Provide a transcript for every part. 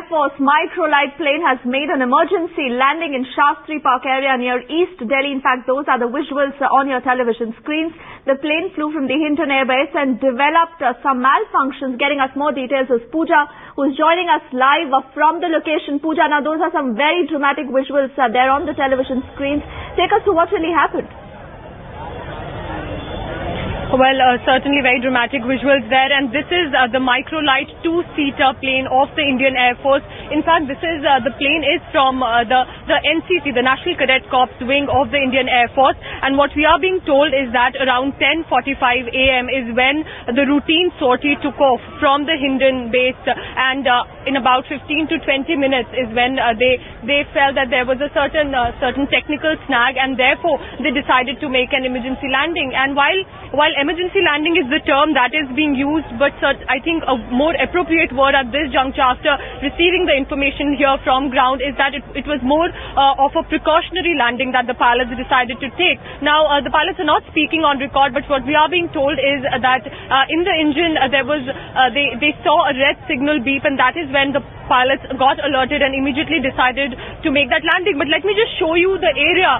Force microlight plane has made an emergency landing in Shastri Park area near East Delhi. In fact, those are the visuals on your television screens. The plane flew from the Hinton Air Base and developed some malfunctions. Getting us more details is Pooja, who's joining us live from the location. Pooja, now those are some very dramatic visuals there on the television screens. Take us to what really happened. Well, certainly very dramatic visuals there, and this is the microlight two-seater plane of the Indian Air Force. In fact, the plane is from the NCC, the National Cadet Corps wing of the Indian Air Force, and what we are being told is that around 10:45 a.m. is when the routine sortie took off from the Hinton base, and in about 15 to 20 minutes is when they felt that there was a certain technical snag, and therefore they decided to make an emergency landing. And while emergency landing is the term that is being used, but I think a more appropriate word at this juncture after receiving the information here from ground is that it was more of a precautionary landing that the pilots decided to take. Now, the pilots are not speaking on record, but what we are being told is that in the engine there was they saw a red signal beep, and that is when the pilots got alerted and immediately decided to make that landing. But let me just show you the area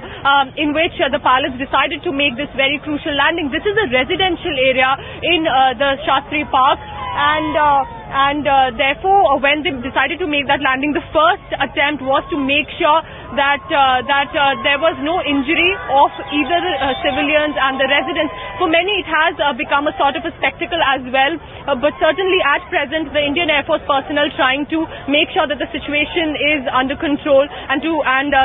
in which the pilots decided to make this very crucial landing. This is a residential area in the Shastri Park, and therefore when they decided to make that landing, the first attempt was to make sure that there was no injury of either civilians and the residents. For many it has become a sort of a spectacle as well, but certainly at present the Indian Air Force personnel trying to make sure that the situation is under control, and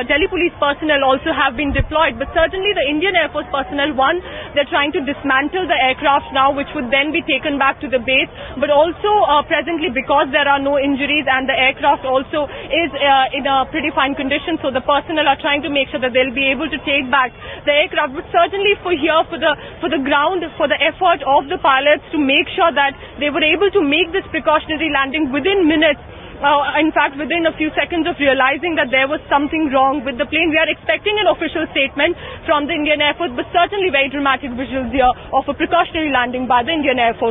Delhi police personnel also have been deployed. But certainly the Indian Air Force personnel, one, they're trying to dismantle the aircraft now, which would then be taken back to the base, but also presently, because there are no injuries and the aircraft also is in a pretty fine condition, so the personnel are trying to make sure that they'll be able to take back the aircraft. But certainly for the ground, for the effort of the pilots to make sure that they were able to make this precautionary landing within minutes, in fact within a few seconds of realizing that there was something wrong with the plane. We are expecting an official statement from the Indian Air Force, but certainly very dramatic visuals here of a precautionary landing by the Indian Air Force.